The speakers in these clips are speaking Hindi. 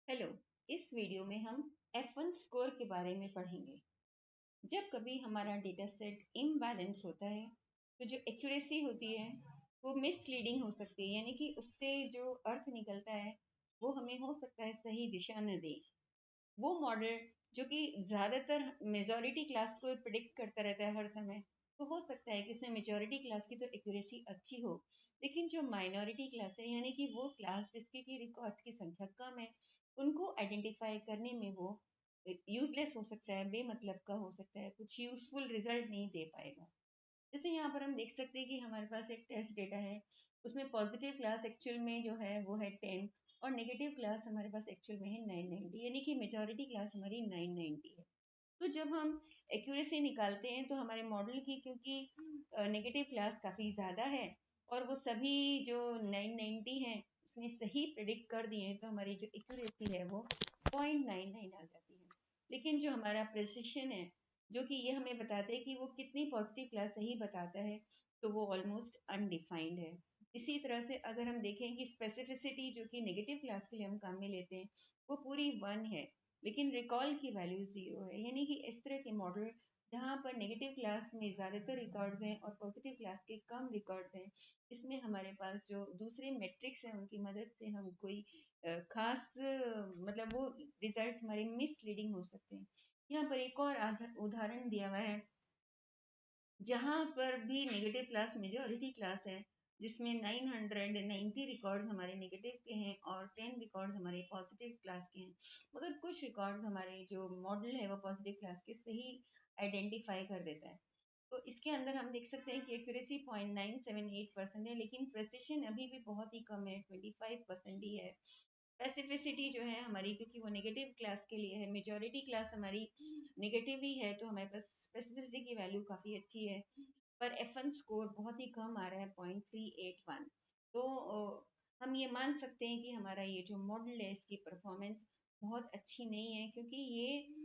हेलो। इस वीडियो में हम F1 स्कोर के बारे में पढ़ेंगे। जब कभी हमारा डेटा सेट इम्बैलेंस होता है तो जो एक्यूरेसी होती है वो मिसलीडिंग हो सकती है, यानी कि उससे जो अर्थ निकलता है वो हमें हो सकता है सही दिशा न दे। वो मॉडल जो कि ज़्यादातर मेजॉरिटी क्लास को प्रिडिक्ट करता रहता है हर समय, तो हो सकता है कि उसमें मेजॉरिटी क्लास की तो एक्यूरेसी अच्छी हो, लेकिन जो माइनॉरिटी क्लास है यानी कि वो क्लास जिसकी की रिकॉर्ड की संख्या कम है, उनको आइडेंटिफाई करने में वो यूजलेस हो सकता है, बेमतलब का हो सकता है, कुछ यूजफुल रिजल्ट नहीं दे पाएगा। जैसे यहाँ पर हम देख सकते हैं कि हमारे पास एक टेस्ट डेटा है, उसमें पॉजिटिव क्लास एक्चुअल में जो है वो है 10 और नेगेटिव क्लास हमारे पास एक्चुअल में है 990, यानी कि मेजॉरिटी क्लास हमारी 990 है। तो जब हम एक्यूरेसी निकालते हैं तो हमारे मॉडल की, क्योंकि नेगेटिव क्लास काफ़ी ज़्यादा है और वो सभी जो 990 हैं उसने सही प्रिडिक्ट कर दिए हैं, तो हमारी जो एक्यूरेसी है वो 0.99 आ जाती है। लेकिन जो हमारा प्रिसिशन है, जो कि ये हमें बताते हैं कि वो कितनी पॉजिटिव क्लास सही बताता है, तो वो ऑलमोस्ट अनडिफाइंड है। इसी तरह से अगर हम देखें कि स्पेसिफिसिटी जो कि नेगेटिव क्लास के लिए हम काम में लेते हैं वो पूरी 1 है, लेकिन रिकॉल की वैल्यू 0 है, यानी कि इस तरह के मॉडल जहाँ पर नेगेटिव क्लास में ज़्यादातर रिकॉर्ड्स हैं और पॉजिटिव क्लास के कम रिकॉर्ड्स हैं, इसमें हमारे पास जो दूसरे मेट्रिक्स हैं उनकी मदद से हम कोई खास मतलब वो रिजल्ट्स हमारे मिसलीडिंग हो सकते हैं। यहाँ पर एक और उदाहरण दिया हुआ है जहाँ पर भी नेगेटिव क्लास मेजॉरिटी क्लास है, जिसमें 990 रिकॉर्ड हमारे नेगेटिव के हैं और 10 रिकॉर्ड हमारे पॉजिटिव क्लास के हैं, मगर कुछ रिकॉर्ड हमारे जो मॉडल है वो पॉजिटिव क्लास के सही आइडेंटिफाई कर देता है। तो इसके अंदर हम देख सकते हैं कि एक्यूरेसी 0.978% है, लेकिन प्रेसिशन अभी भी बहुत ही कम है, 25% ही है। स्पेसिफिसिटी जो है हमारी, क्योंकि वो नेगेटिव क्लास के लिए है, मेजॉरिटी क्लास हमारी नेगेटिव ही है, तो हमारे पास स्पेसिफिसिटी की वैल्यू काफ़ी अच्छी है, पर F1 स्कोर बहुत ही कम आ रहा है, 0.381। तो हम ये मान सकते हैं कि हमारा ये जो मॉडल है इसकी परफॉर्मेंस बहुत अच्छी नहीं है, क्योंकि ये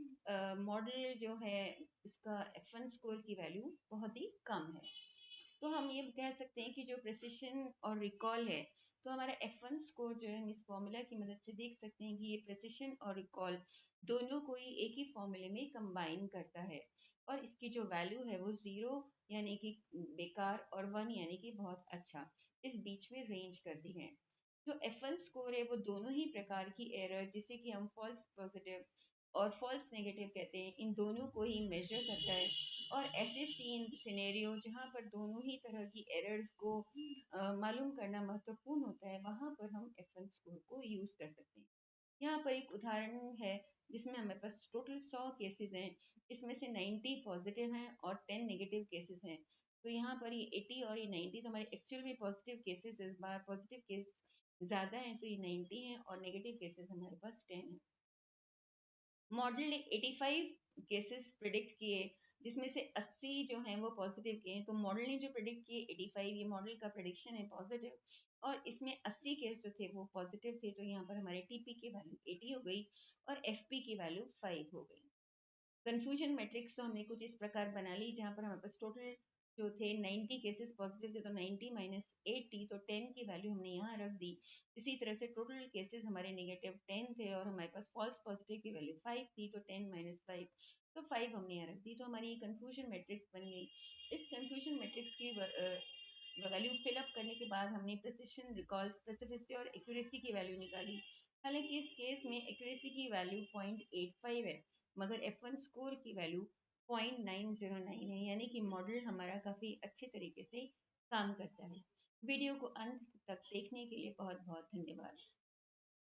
मॉडल जो है इसका F1 स्कोर की वैल्यू बहुत ही कम है। तो हम ये कह सकते हैं कि जो प्रिसिशन और रिकॉल है, तो हमारा F1 स्कोर जो है हम इस फॉर्मूला की मदद से देख सकते हैं कि ये प्रिसिशन और रिकॉल दोनों को ही एक ही फॉर्मूले में कंबाइन करता है, और इसकी जो वैल्यू है वो 0 यानी कि बेकार और 1 यानी कि बहुत अच्छा, इस बीच में रेंज कर दी है। जो F1 स्कोर है वो दोनों ही प्रकार की एरर, जिसे कि हम फॉल्स पॉजिटिव और फॉल्स नेगेटिव कहते हैं, इन दोनों को ही मेजर करता है। और ऐसे सिनेरियो जहाँ पर दोनों ही तरह की एरर्स को मालूम करना महत्वपूर्ण होता है, वहाँ पर हम F1 स्कोर को यूज़ कर सकते हैं। यहाँ पर एक उदाहरण है जिसमें हमारे पास टोटल 100 केसेस हैं, इसमें से 90 पॉजिटिव हैं और 10 नेगेटिव केसेस हैं। तो यहाँ पर ये 80 और ये 90, तो हमारे एक्चुअल में पॉजिटिव केसेस इस बार पॉजिटिव केस ज़्यादा हैं, तो ये 90 हैं और नेगेटिव केसेस हमारे पास 10 हैं। मॉडल ने 85 केसेस प्रिडिक्ट किए, जिसमें से 80 जो हैं वो पॉजिटिव के हैं। तो मॉडल ने जो प्रिडिक्ट किए 85, ये मॉडल का प्रिडिक्शन है पॉजिटिव, और इसमें 80 केस जो थे वो पॉजिटिव थे, तो यहाँ पर हमारे टीपी की वैल्यू 80 हो गई और एफपी की वैल्यू 5 हो गई। कन्फ्यूजन मैट्रिक्स तो हमने कुछ इस प्रकार बना ली, जहाँ पर हमारे पास टोटल जो थे 90 केसेस पॉजिटिव थे, तो 90 माइनस 80, तो 10 की वैल्यू हमने यहाँ रख दी। इसी तरह से टोटल केसेस हमारे नेगेटिव 10 थे और हमारे पास फॉल्स पॉजिटिव की वैल्यू 5 थी, तो 10 माइनस 5, तो 5 हमने यहाँ रख दी। तो हमारी ये कन्फ्यूजन मैट्रिक्स बन गई। इस कन्फ्यूजन मैट्रिक्स की वैल्यू फिलअप करने के बाद हमने प्रिसिशन, रिकॉल, स्पेसिफिसिटी और एक्यूरेसी की वैल्यू निकाली। हालांकि इस केस में एक्यूरेसी की वैल्यू 0.85 है, मगर F1 स्कोर की वैल्यू 0.909 है, यानी कि मॉडल हमारा काफ़ी अच्छे तरीके से काम करता है। वीडियो को अंत तक देखने के लिए बहुत बहुत धन्यवाद।